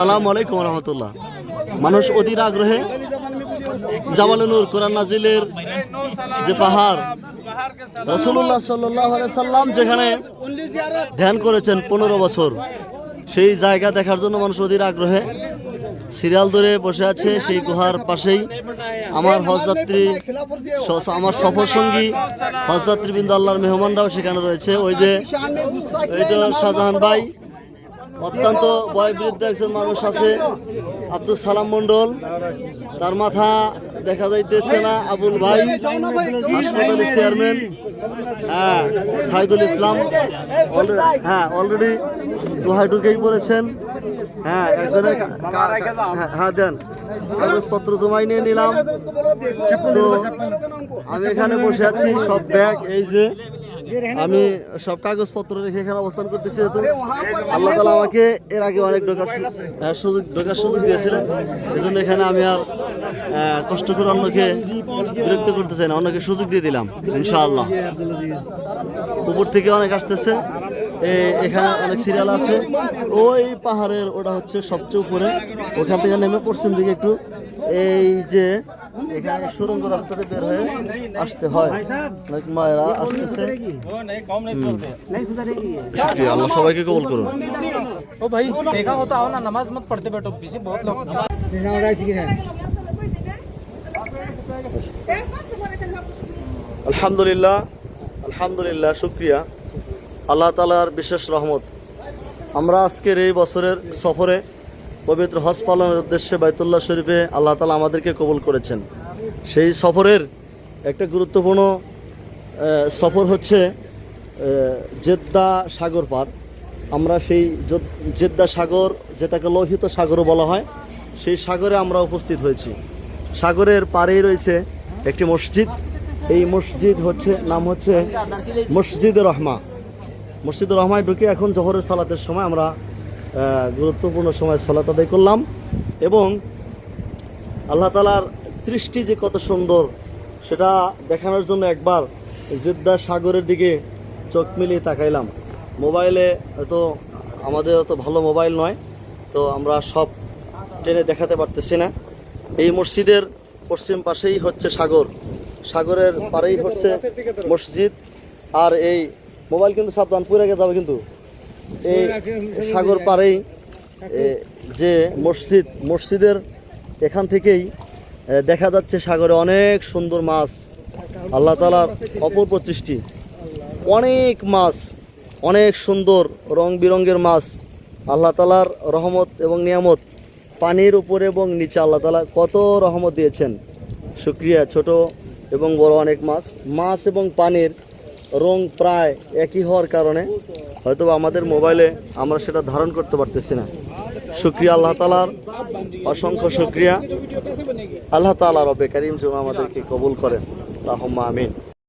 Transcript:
আসসালামু আলাইকুম রহমতুল্লাহ। মানুষ অধীর আগ্রহে জাবালে নূর কোরআন নাজিলের যে পাহাড় রাসূলুল্লাহ সাল্লাল্লাহু আলাইহি সাল্লাম যেখানে ধ্যান করেছেন 15 বছর, সেই জায়গা দেখার জন্য মানুষ অধীর আগ্রহে সিরিয়াল ধরে বসে আছে। সেই গুহার পাশেই আমার হজযাত্রী, আমার সফর সঙ্গী হজযাত্রীবৃন্দ, আল্লাহর মেহমানরাও সেখানে রয়েছে। ওই যে এইটা শাহজাহান ভাই, অত্যন্ত বয়োবৃদ্ধ একজন মানুষ আছে, আব্দুল সালাম মন্ডল, তার মাথা দেখা যাইতেছে না। আবুল ভাই, হাসপাতালের চেয়ারম্যান, হ্যাঁ সাইদুল ইসলাম, অলরেডি গুহায় ঢুকেই পড়েছেন। হ্যাঁ একজনের হ্যাঁ দেন, কাগজপত্র জমাই নিয়ে নিলাম। তো আমি এখানে বসে আছি, সব ব্যাগ, এই যে আমি সব কাগজপত্র রেখে এখানে অবস্থান করতেছি। যেহেতু আল্লাহ তাআলা আমাকে এর আগে অনেক ঢোকার সুযোগ দিয়েছিলেন, এই জন্য এখানে আমি আর কষ্ট করে অন্যকে বিরক্ত করতে চাই না, অন্যকে সুযোগ দিয়ে দিলাম ইনশাআল্লাহ। উপর থেকে অনেক আসতেছে, এখানে অনেক সিরিয়াল আছে। ওই পাহাড়ের ওটা হচ্ছে সবচেয়ে উপরে, ওখান থেকে নেমে পশ্চিম দিকে একটু এই যে এখানে সুরঙ্গ রাস্তাতে বের হয়ে আসতে হয়। মায়েরা আসতেছে। শুকরিয়া, আল্লাহ সবাইকে কবুল করুন। ओ भाई देखा होता आओ ना, नमाज मत पढ़ते बैठो, पीछे बहुत लोग। আলহামদুলিল্লাহ, আলহামদুলিল্লাহ, শুকরিয়া আল্লাহ তাআলার বিশেষ রহমত। আমরা আজকের এই বছরের সফরে পবিত্র হজ পালনের উদ্দেশ্যে বাইতুল্লাহ শরীফে আল্লাহ তাআলা আমাদেরকে কবুল করেছেন। সেই সফরের একটা গুরুত্বপূর্ণ সফর হচ্ছে জেদ্দা সাগর পার। আমরা সেই জেদ্দা সাগর, যেটাকে লোহিত সাগরও বলা হয়, সেই সাগরে আমরা উপস্থিত হয়েছি। সাগরের পাড়েই রয়েছে একটি মসজিদ। এই মসজিদ নাম হচ্ছে মসজিদুর রহমা। মসজিদুর রহমায় ঢুকে এখন জোহরের সালাতের সময় আমরা গুরুত্বপূর্ণ সময় সালাত আদায় করলাম এবং আল্লাহ তাআলার সৃষ্টি যে কত সুন্দর সেটা দেখানোর জন্য একবার জেদ্দা সাগরের দিকে চোখ মিলিয়ে তাকাইলাম। মোবাইলে হয়তো আমাদের অত ভালো মোবাইল নয়, তো আমরা সব টেনে দেখাতে পারতেছি না। এই মসজিদের পশ্চিম পাশেই হচ্ছে সাগর, সাগরের পাড়েই হচ্ছে মসজিদ। আর এই মোবাইল কিন্তু সাবধান, পুড়ে গিয়ে যাবে কিন্তু। এই সাগর পাড়েই যে মসজিদের এখান থেকেই দেখা যাচ্ছে সাগরে অনেক সুন্দর মাছ, আল্লাহ তাআলার অপূর্ব সৃষ্টি। অনেক মাছ, অনেক সুন্দর রং বিরঙের মাছ, আল্লাহ তাআলার রহমত এবং নিয়ামত। পানির উপরে এবং নিচে আল্লাহ তাআলা কত রহমত দিয়েছেন, শুকরিয়া। ছোট এবং বড় অনেক মাছ এবং পানির রং প্রায় একই হওয়ার কারণে হয়তো আমাদের মোবাইলে আমরা সেটা ধারণ করতে পারতেছি না। শুকরিয়া আল্লাহ তাআলার, অসংখ্য শুকরিয়া। আল্লাহ তাআলা রব্বে কারীম যেন আমাদেরকে কবুল করেন, আল্লাহুম্মা আমিন।